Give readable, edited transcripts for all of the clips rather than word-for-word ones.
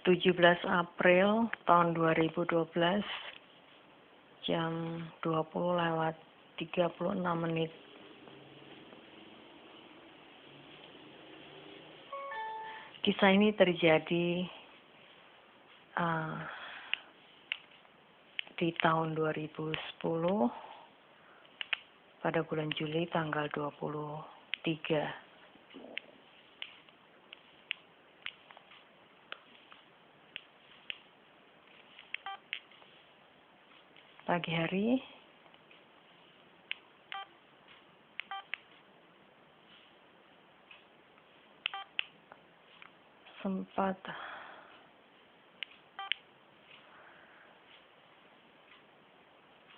17 April tahun 2012 jam 20:36. Kisah ini terjadi di tahun 2010 pada bulan Juli tanggal 23. Pagi hari, sempat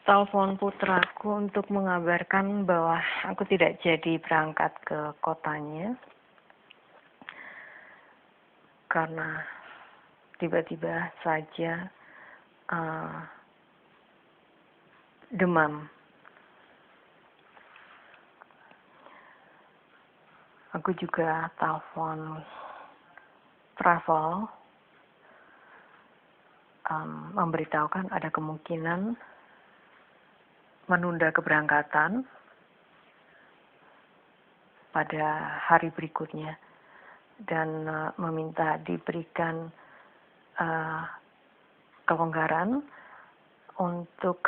telepon putraku untuk mengabarkan bahwa aku tidak jadi berangkat ke kotanya karena tiba-tiba saja demam. Aku juga telepon travel memberitahukan ada kemungkinan menunda keberangkatan pada hari berikutnya dan meminta diberikan kelonggaran untuk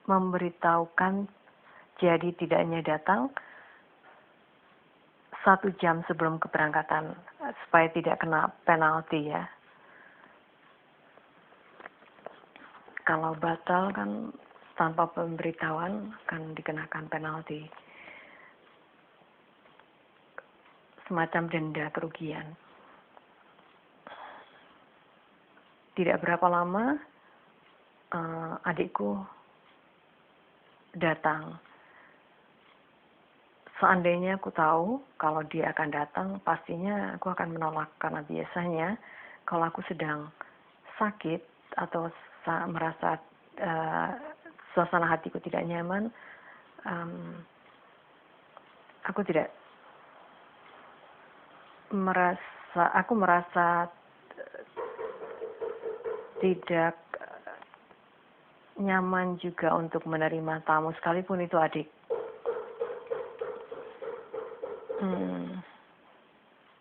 memberitahukan jadi tidak hanya datang 1 jam sebelum keberangkatan supaya tidak kena penalti ya. Kalau batal kan tanpa pemberitahuan akan dikenakan penalti, semacam denda kerugian. Tidak berapa lama adikku datang. Seandainya aku tahu kalau dia akan datang, pastinya aku akan menolak karena biasanya kalau aku sedang sakit atau merasa suasana hatiku tidak nyaman, aku merasa tidak nyaman juga untuk menerima tamu sekalipun itu adik.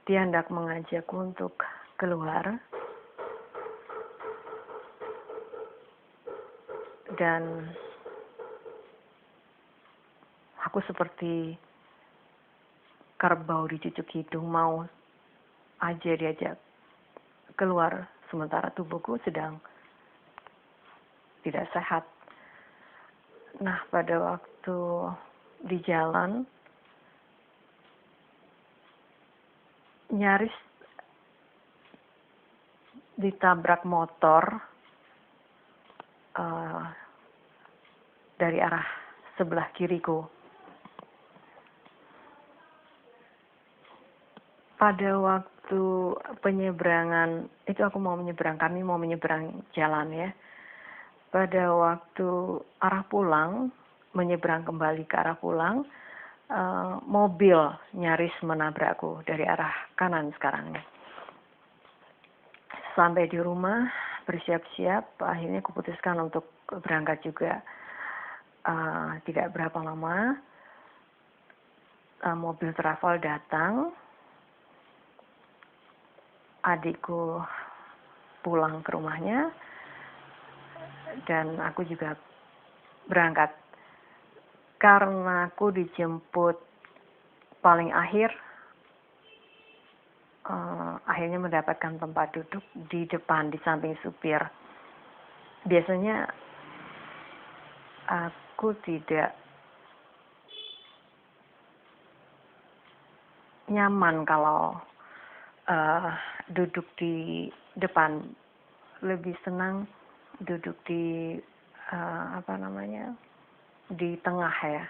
Dia hendak mengajakku untuk keluar dan aku seperti kerbau dicucuk hidung, mau aja diajak keluar sementara tubuhku sedang tidak sehat. Nah, pada waktu di jalan nyaris ditabrak motor dari arah sebelah kiriku. Pada waktu penyeberangan itu kami mau menyeberang jalan ya. Pada waktu arah pulang, menyeberang kembali ke arah pulang, mobil nyaris menabrakku dari arah kanan sekarang. Sampai di rumah, bersiap-siap, akhirnya kuputuskan untuk berangkat juga. Tidak berapa lama, mobil travel datang, adikku pulang ke rumahnya, dan aku juga berangkat. Karena aku dijemput paling akhir, akhirnya mendapatkan tempat duduk di depan, di samping supir. Biasanya aku tidak nyaman kalau duduk di depan, lebih senang duduk di di tengah ya.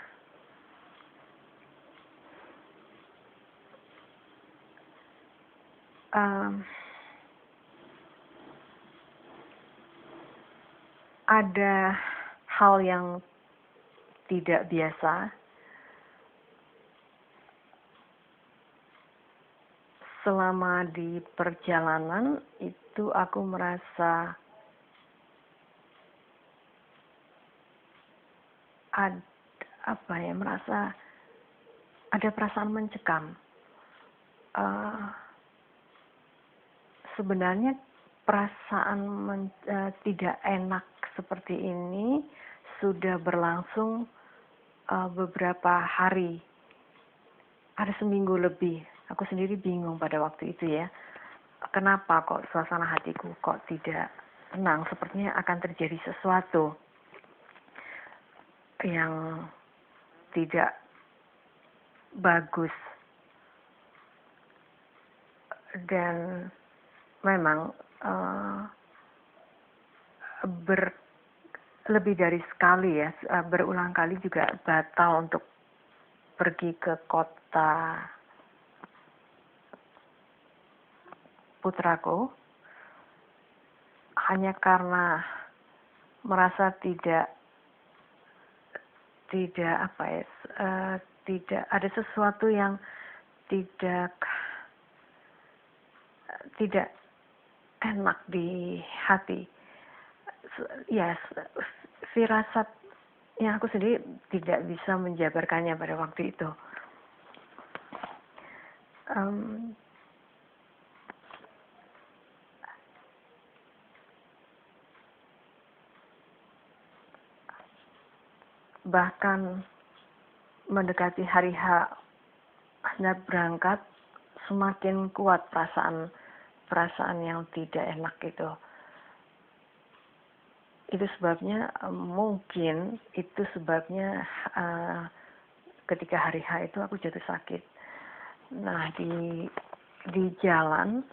Ada hal yang tidak biasa selama di perjalanan itu aku merasa merasa ada perasaan mencekam. Sebenarnya perasaan tidak enak seperti ini sudah berlangsung beberapa hari, ada seminggu lebih. Aku sendiri bingung pada waktu itu ya, kenapa kok suasana hatiku kok tidak tenang, sepertinya akan terjadi sesuatu yang tidak bagus. Dan memang lebih dari sekali ya, berulang kali juga batal untuk pergi ke kota putraku, hanya karena merasa tidak ada sesuatu yang tidak enak di hati. Ya, firasat yang aku sendiri tidak bisa menjabarkannya pada waktu itu. Bahkan mendekati hari H hendak berangkat, semakin kuat perasaan yang tidak enak itu. Itu sebabnya mungkin itu sebabnya ketika hari H itu aku jatuh sakit. Nah, di jalan,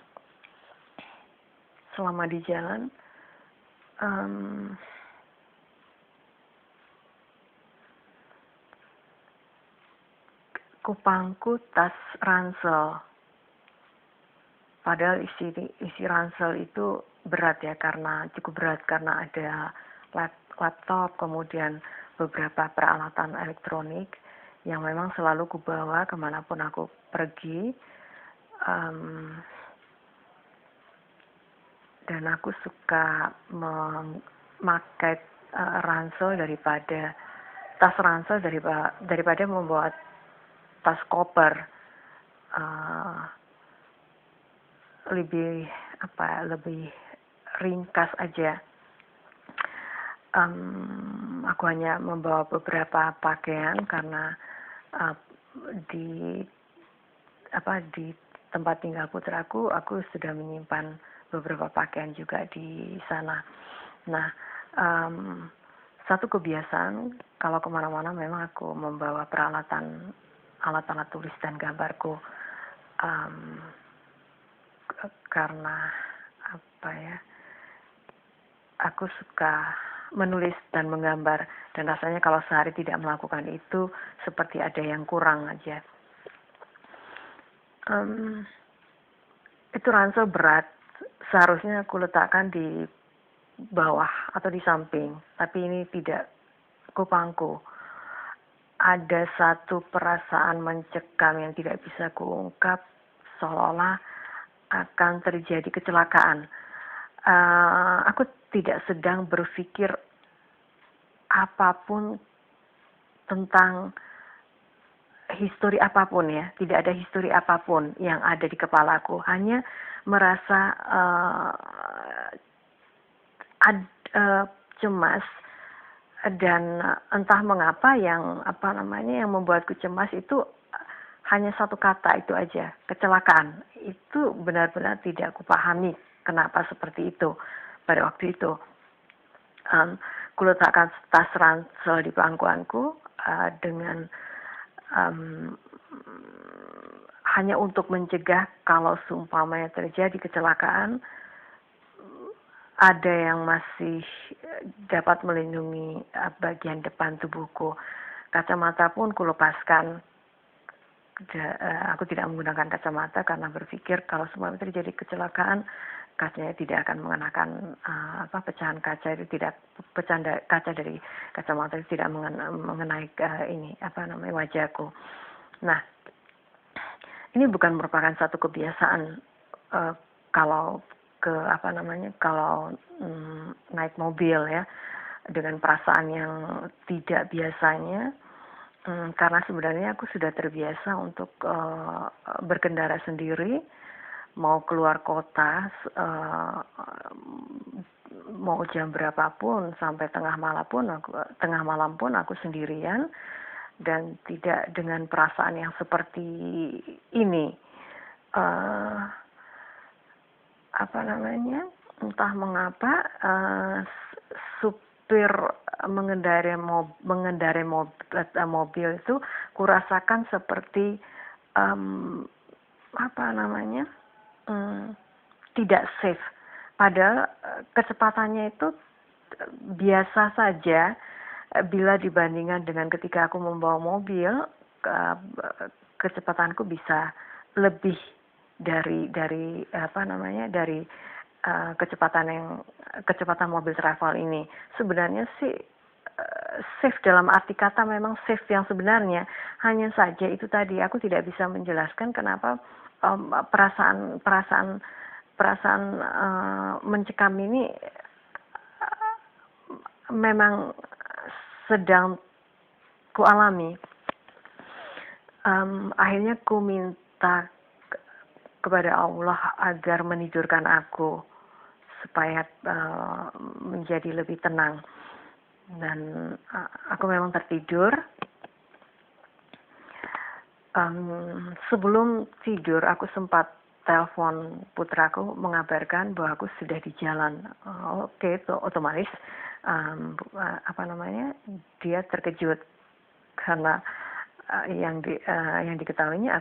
selama di jalan, kupangku tas ransel. Padahal isi ransel itu berat ya, cukup berat karena ada laptop, kemudian beberapa peralatan elektronik yang memang selalu kubawa kemanapun aku pergi. Dan aku suka memakai ransel daripada tas ransel daripada membawa tas koper. Lebih ringkas aja. Aku hanya membawa beberapa pakaian karena di tempat tinggal putraku, aku sudah menyimpan beberapa pakaian juga di sana. Nah, satu kebiasaan kalau kemana-mana memang aku membawa peralatan, alat-alat tulis dan gambarku. Karena aku suka menulis dan menggambar, dan rasanya kalau sehari tidak melakukan itu seperti ada yang kurang aja. Itu ransel berat, seharusnya aku letakkan di bawah atau di samping, tapi ini tidak, kupangku. Ada satu perasaan mencekam yang tidak bisa kuungkap, seolah-olah akan terjadi kecelakaan. Aku tidak sedang berpikir apapun tentang histori apapun ya, tidak ada histori apapun yang ada di kepalaku, hanya merasa cemas, dan entah mengapa yang membuatku cemas itu hanya satu kata itu aja, kecelakaan. Itu benar-benar tidak kupahami kenapa seperti itu pada waktu itu. Kuletakkan tas ransel di pangkuanku dengan hanya untuk mencegah kalau seumpamanya terjadi kecelakaan, ada yang masih dapat melindungi bagian depan tubuhku. Kacamata pun kulepaskan. Aku tidak menggunakan kacamata karena berpikir kalau semua terjadi kecelakaan, kacanya tidak akan mengenakan pecahan kaca, itu tidak, pecahan kaca dari kacamata itu tidak mengenai wajahku. Nah, ini bukan merupakan satu kebiasaan kalau kalau naik mobil ya dengan perasaan yang tidak biasanya, karena sebenarnya aku sudah terbiasa untuk berkendara sendiri, mau keluar kota, mau jam berapapun sampai tengah malam pun aku sendirian dan tidak dengan perasaan yang seperti ini. Entah mengapa supir mengendarai mobil itu kurasakan seperti tidak safe. Padahal kecepatannya itu biasa saja bila dibandingkan dengan ketika aku membawa mobil, kecepatanku bisa lebih dari kecepatan mobil travel ini. Sebenarnya sih safe dalam arti kata memang safe yang sebenarnya, hanya saja itu tadi aku tidak bisa menjelaskan kenapa perasaan mencekam ini memang sedang kualami. Akhirnya ku minta kepada Allah agar menidurkan aku supaya menjadi lebih tenang, dan aku memang tertidur. Sebelum tidur aku sempat telepon putraku mengabarkan bahwa aku sudah di jalan. Oke, itu otomatis dia terkejut karena yang diketahuinya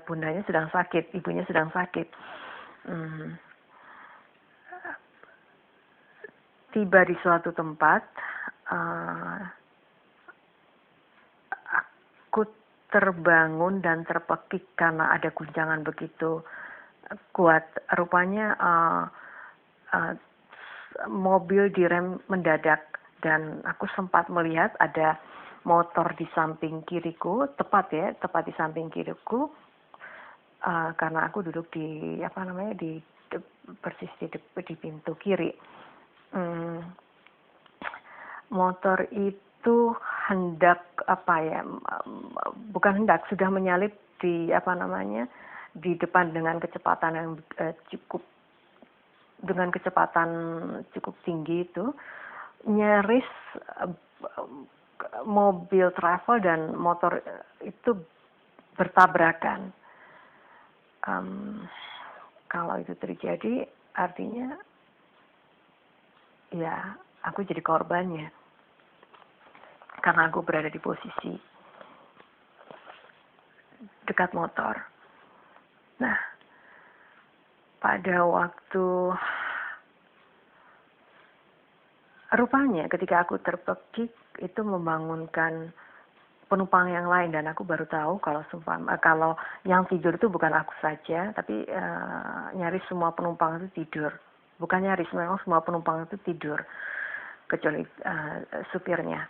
bundanya sedang sakit, ibunya sedang sakit. Tiba di suatu tempat, aku terbangun dan terpekik karena ada guncangan begitu kuat. Rupanya mobil direm mendadak dan aku sempat melihat ada motor di samping kiriku, tepat di samping kiriku, karena aku duduk persis di pintu kiri. Motor itu sudah menyalip di depan dengan kecepatan cukup tinggi itu, nyaris mobil travel dan motor itu bertabrakan. Kalau itu terjadi, artinya ya aku jadi korbannya karena aku berada di posisi dekat motor. Nah, pada waktu rupanya ketika aku terpekik itu membangunkan penumpang yang lain, dan aku baru tahu kalau yang tidur itu bukan aku saja, tapi nyaris semua penumpang itu tidur. Bukan nyaris, memang semua penumpang itu tidur kecuali supirnya.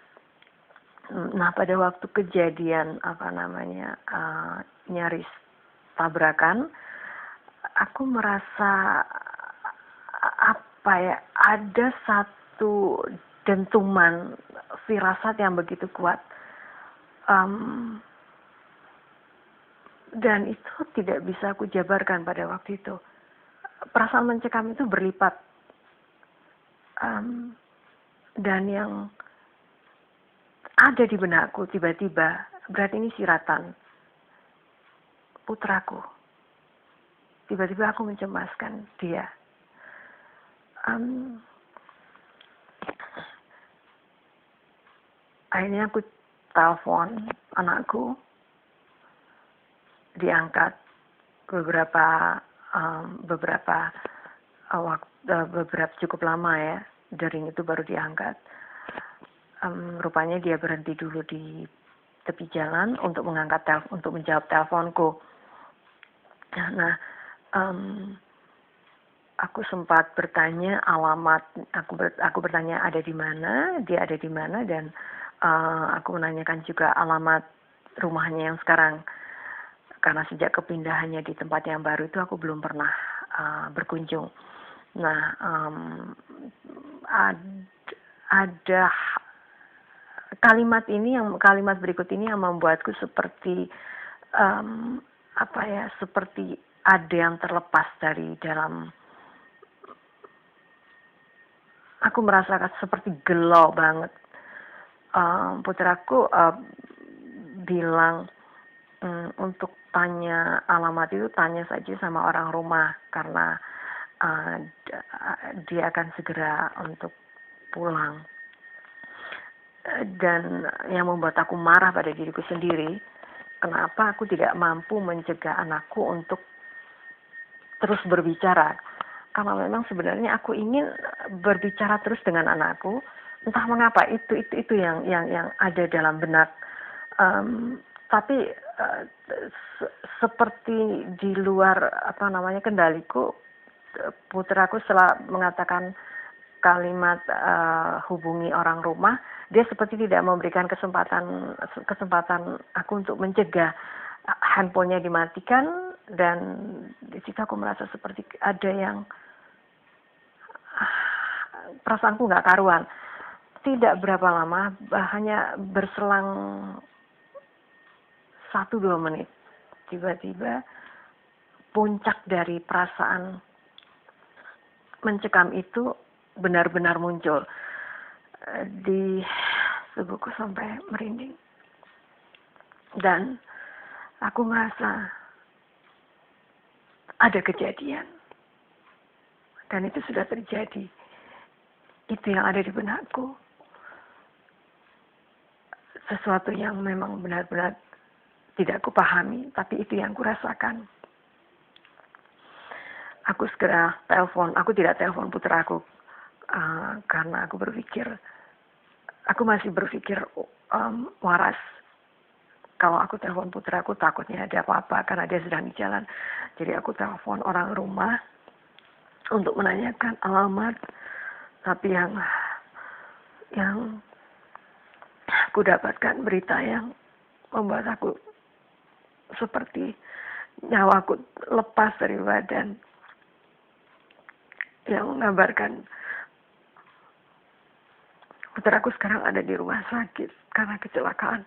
Nah, pada waktu kejadian nyaris tabrakan, aku merasa ada satu dentuman firasat yang begitu kuat, dan itu tidak bisa aku jabarkan pada waktu itu. Perasaan mencekam itu berlipat, dan yang ada di benakku tiba-tiba, berarti ini siratan putraku. Tiba-tiba aku mencemaskan dia. Akhirnya aku telepon anakku, diangkat beberapa cukup lama ya, dering itu baru diangkat. Rupanya dia berhenti dulu di tepi jalan untuk menjawab teleponku. Nah, aku sempat bertanya alamat, aku bertanya ada di mana, dia ada di mana, dan aku menanyakan juga alamat rumahnya yang sekarang. karena sejak kepindahannya di tempat yang baru itu aku belum pernah berkunjung. Nah, ada kalimat berikut ini yang membuatku seperti seperti ada yang terlepas dari dalam. Aku merasakan seperti gelau banget. Putraku bilang untuk tanya alamat itu tanya saja sama orang rumah karena dia akan segera untuk pulang. Dan yang membuat aku marah pada diriku sendiri, kenapa aku tidak mampu mencegah anakku untuk terus berbicara. Karena memang sebenarnya aku ingin berbicara terus dengan anakku, entah mengapa itu yang ada dalam benak. Tapi seperti di luar kendaliku, putraku setelah mengatakan kalimat hubungi orang rumah, dia seperti tidak memberikan kesempatan aku untuk mencegah. Handphonenya dimatikan, dan di situ aku merasa seperti ada yang perasaanku nggak karuan. Tidak berapa lama, hanya berselang 1-2 menit, tiba-tiba puncak dari perasaan mencekam itu benar-benar muncul di tubuhku sampai merinding. Dan aku merasa ada kejadian. Dan itu sudah terjadi. Itu yang ada di benakku. Sesuatu yang memang benar-benar tidak kupahami, tapi itu yang kurasakan. Aku segera telepon. Aku tidak telepon putraku karena aku masih berpikir waras. Kalau aku telepon putraku takutnya ada apa-apa karena dia sedang di jalan. Jadi aku telepon orang rumah untuk menanyakan alamat. Tapi yang aku dapatkan berita yang membuat aku seperti nyawaku lepas dari badan. Yang mengabarkan putraku sekarang ada di rumah sakit karena kecelakaan.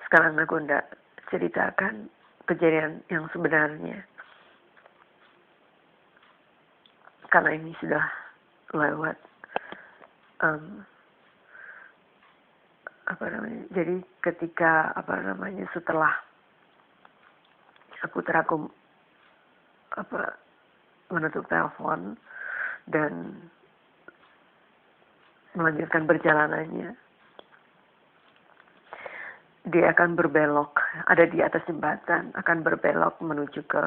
Sekarang aku hendak ceritakan kejadian yang sebenarnya. Karena ini sudah lewat. Jadi ketika setelah putraku menutup telepon dan melanjutkan perjalanannya, dia akan berbelok, ada di atas jembatan, akan berbelok menuju ke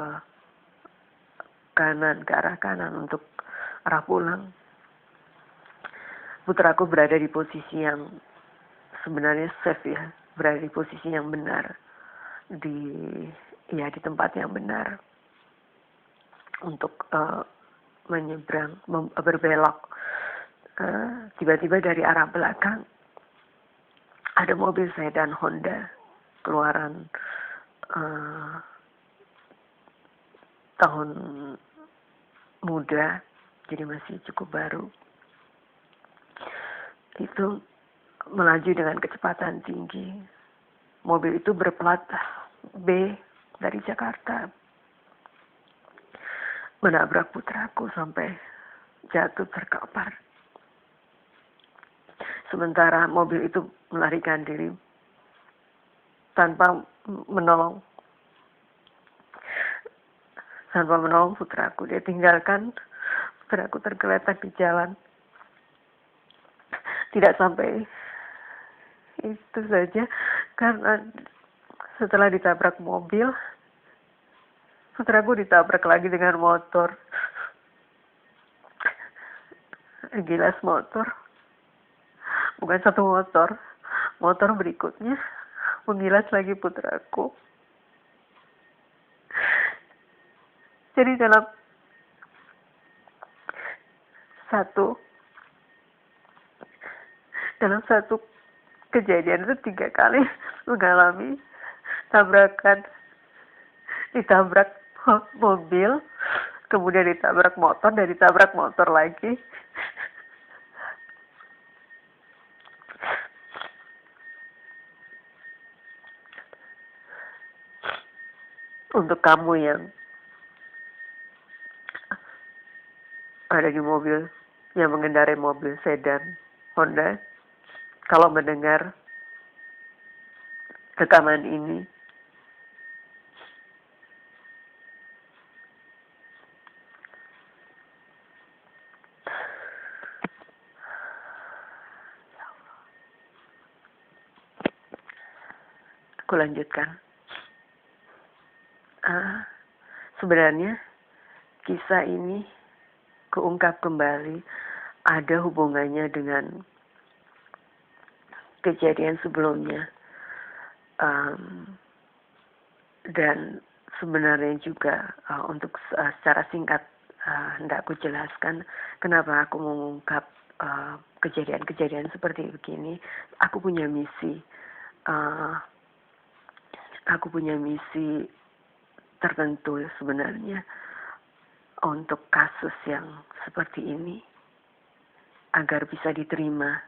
kanan, ke arah kanan untuk arah pulang. Putraku berada di posisi yang sebenarnya safe ya, berada di posisi yang benar, di tempat yang benar untuk menyeberang, berbelok. Tiba-tiba dari arah belakang ada mobil sedan Honda keluaran tahun muda, jadi masih cukup baru. Itu melaju dengan kecepatan tinggi. Mobil itu berplat B dari Jakarta. Menabrak putraku sampai jatuh terkapar. Sementara mobil itu melarikan diri tanpa menolong. tanpa menolong putraku. Dia tinggalkan putraku tergeletak di jalan. Tidak sampai itu saja, karena setelah ditabrak mobil, putraku ditabrak lagi dengan motor. Gilas motor. Bukan satu motor. Motor berikutnya menggilas lagi putraku. Jadi dalam satu kejadian itu 3 kali mengalami tabrakan. Ditabrak mobil, kemudian ditabrak motor, dan ditabrak motor lagi. Untuk kamu yang ada di mobil, yang mengendarai mobil sedan Honda, kalau mendengar rekaman ini, aku lanjutkan. Sebenarnya kisah ini keungkap kembali ada hubungannya dengan kejadian sebelumnya, dan sebenarnya juga untuk secara singkat hendak aku jelaskan kenapa aku mengungkap kejadian-kejadian seperti begini. Aku punya misi tertentu sebenarnya untuk kasus yang seperti ini, agar bisa diterima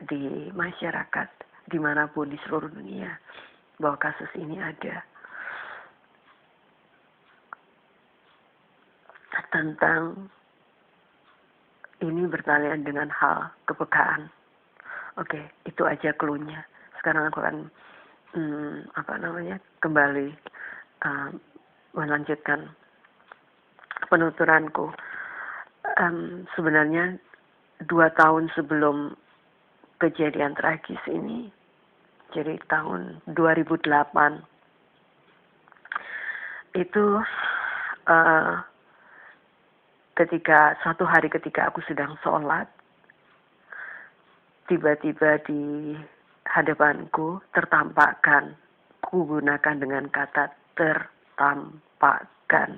di masyarakat dimanapun di seluruh dunia bahwa kasus ini ada. Tentang ini bertalian dengan hal kepekaan. Oke, itu aja clue-nya. Sekarang aku akan kembali melanjutkan penuturanku. Sebenarnya 2 tahun sebelum kejadian tragis ini, jadi tahun 2008, itu ketika aku sedang sholat, tiba-tiba di hadapanku tertampakkan, ku gunakan dengan kata tertampakkan,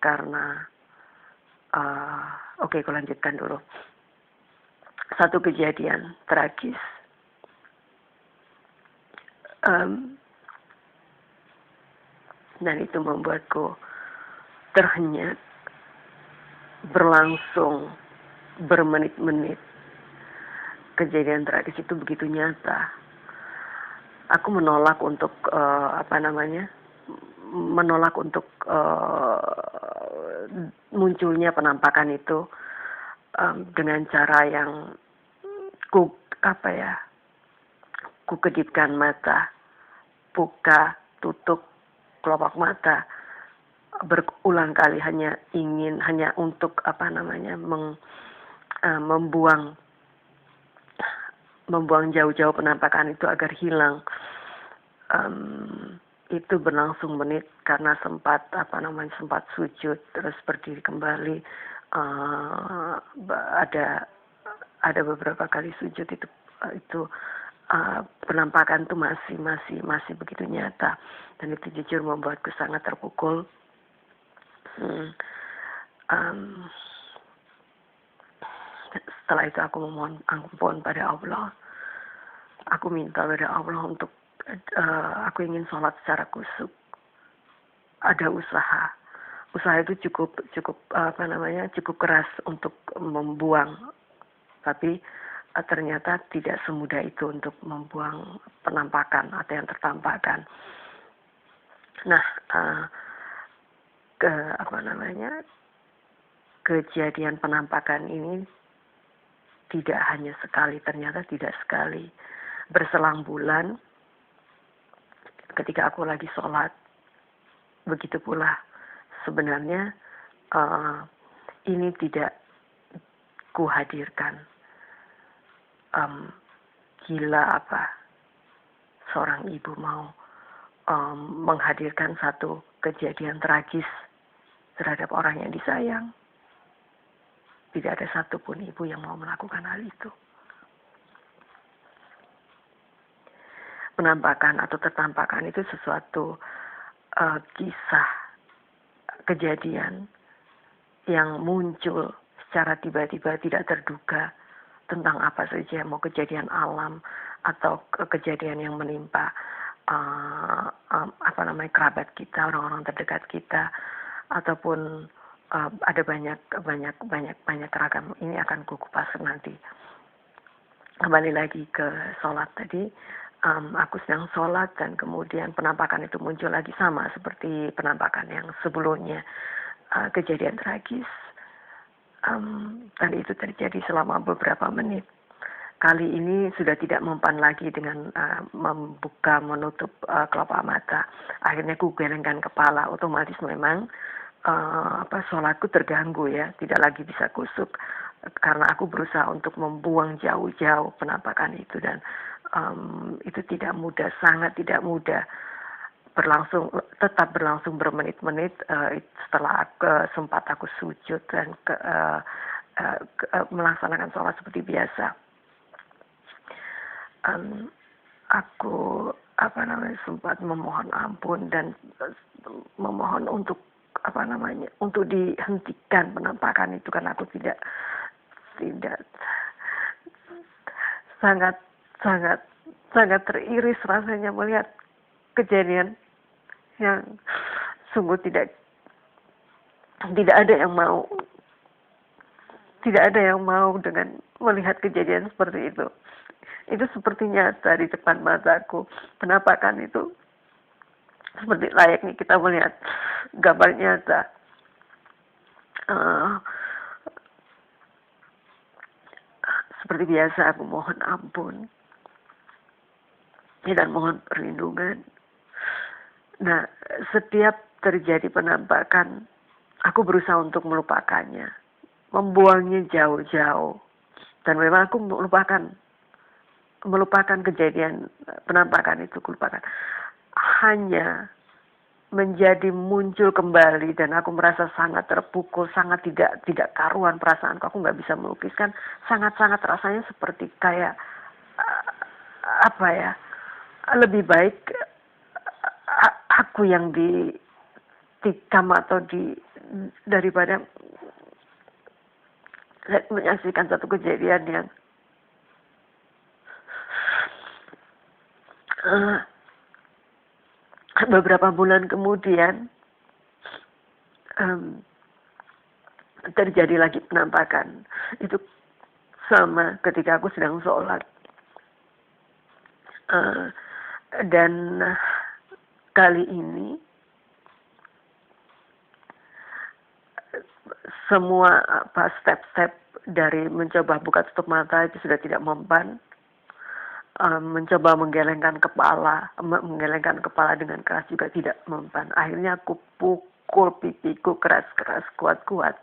karena aku lanjutkan dulu. Satu kejadian tragis, dan itu membuatku terhenyak, berlangsung bermenit-menit. Kejadian tragis itu begitu nyata. Aku menolak untuk munculnya penampakan itu dengan cara yang ku kedipkan mata, buka, tutup kelopak mata berulang kali, hanya untuk membuang jauh-jauh penampakan itu agar hilang. Itu berlangsung menit karena sempat sujud terus berdiri kembali. Ada beberapa kali sujud, itu penampakan itu masih begitu nyata, dan itu jujur membuatku sangat terpukul. Setelah itu aku memohon ampun pada Allah. Aku minta pada Allah untuk aku ingin sholat secara khusyuk. Ada usaha itu cukup keras untuk membuang, tapi ternyata tidak semudah itu untuk membuang penampakan atau yang tertampakkan. Nah, kejadian penampakan ini tidak hanya sekali, ternyata tidak sekali. Berselang bulan, ketika aku lagi sholat, begitu pula sebenarnya ini tidak kuhadirkan. Gila apa seorang ibu mau menghadirkan satu kejadian tragis terhadap orang yang disayang. Tidak ada satupun ibu yang mau melakukan hal itu. Penampakan atau tertampakkan itu sesuatu kisah kejadian yang muncul secara tiba-tiba tidak terduga tentang apa saja, mau kejadian alam atau kejadian yang menimpa kerabat kita, orang-orang terdekat kita, ataupun ada banyak ragam. Ini akan kukupas nanti. Kembali lagi ke sholat tadi. Aku sedang sholat dan kemudian penampakan itu muncul lagi sama seperti penampakan yang sebelumnya, kejadian tragis, dan itu terjadi selama beberapa menit. Kali ini sudah tidak mempan lagi dengan membuka menutup kelopak mata. Akhirnya aku gelengkan kepala, otomatis memang sholatku terganggu ya, tidak lagi bisa kusuk karena aku berusaha untuk membuang jauh-jauh penampakan itu, dan itu tidak mudah, sangat tidak mudah, tetap berlangsung bermenit-menit. Setelah sempat aku sujud dan melaksanakan sholat seperti biasa. Aku sempat memohon ampun dan memohon untuk untuk dihentikan penampakan itu, karena aku tidak sangat teriris rasanya melihat kejadian yang sungguh tidak ada yang mau dengan melihat kejadian seperti itu. Itu seperti nyata di depan mataku. Penampakan itu seperti layaknya kita melihat gambar nyata. Seperti biasa aku mohon ampun dan mohon perlindungan. Nah, setiap terjadi penampakan, aku berusaha untuk melupakannya, membuangnya jauh-jauh. Dan memang aku melupakan kejadian penampakan itu, lupakan. Hanya menjadi muncul kembali dan aku merasa sangat terpukul, sangat tidak karuan perasaanku. Aku nggak bisa melukiskan, sangat rasanya seperti kayak lebih baik aku yang ditikam atau daripada menyaksikan satu kejadian yang beberapa bulan kemudian terjadi lagi penampakan. Itu sama ketika aku sedang sholat, dan kali ini semua step-step dari mencoba buka tutup mata itu sudah tidak mempan. Mencoba menggelengkan kepala dengan keras juga tidak mempan. Akhirnya aku pukul pipiku keras-keras, kuat-kuat,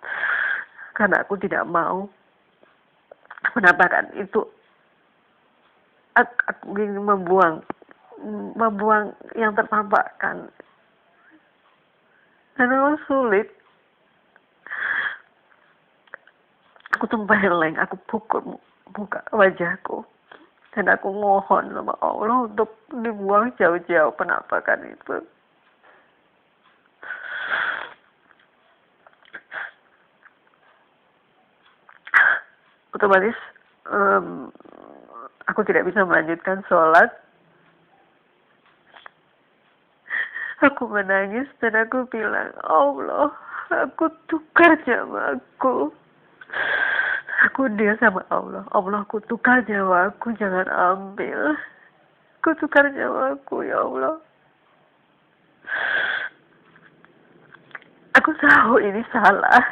karena aku tidak mau penampakan itu. Aku ingin membuang yang tertampakkan, dan memang sulit. Aku tempeleng, aku pukul muka wajahku. Dan aku mohon sama Allah untuk dibuang jauh-jauh penampakan itu. Otomatis aku tidak bisa melanjutkan sholat. Aku menangis dan aku bilang, Allah, aku tukar nyawaku. Aku dia sama Allah, aku tukar nyawaku, jangan ambil. Aku tukar nyawaku, ya Allah. Aku tahu ini salah,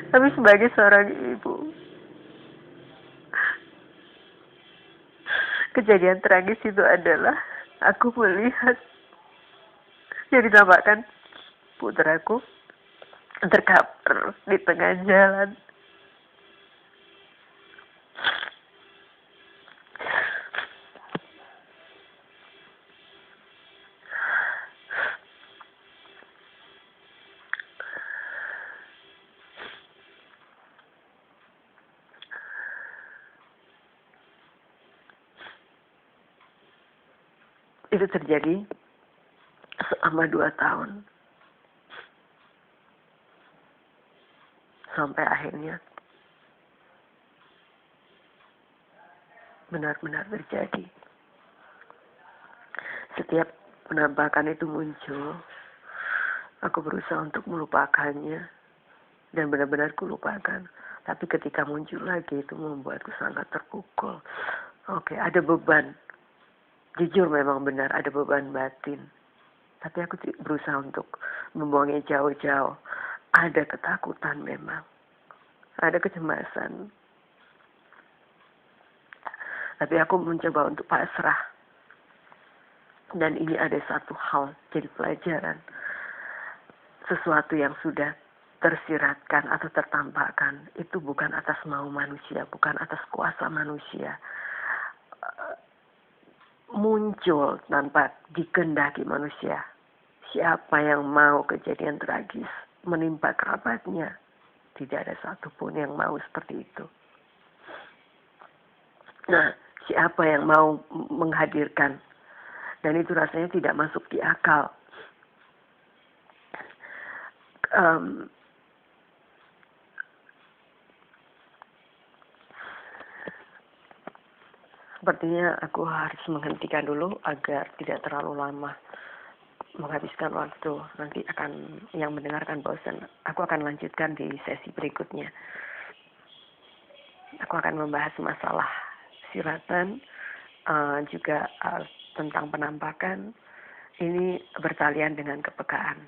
tapi sebagai seorang ibu, kejadian tragis itu adalah aku melihat Jadi tampakkan putraku terkapar di tengah jalan. Itu terjadi selama 2 tahun. Sampai akhirnya benar-benar terjadi. Setiap penampakan itu muncul, aku berusaha untuk melupakannya dan benar-benar kulupakan. Tapi ketika muncul lagi itu membuatku sangat terpukul. Oke, ada beban. Jujur memang benar ada beban batin. Tapi aku berusaha untuk membuangnya jauh-jauh. Ada ketakutan memang. Ada kecemasan. Tapi aku mencoba untuk pasrah. Dan ini ada satu hal jadi pelajaran. Sesuatu yang sudah tersiratkan atau tertampakkan itu bukan atas mau manusia, bukan atas kuasa manusia. Muncul tanpa dikehendaki manusia. Siapa yang mau kejadian tragis menimpa kerabatnya? Tidak ada satupun yang mau seperti itu. Nah, siapa yang mau menghadirkan? Dan itu rasanya tidak masuk di akal. Sepertinya aku harus menghentikan dulu agar tidak terlalu lama menghabiskan waktu. Nanti akan yang mendengarkan bosan. Aku akan lanjutkan di sesi berikutnya. Aku akan membahas masalah siratan, juga tentang penampakan. Ini bertalian dengan kepekaan.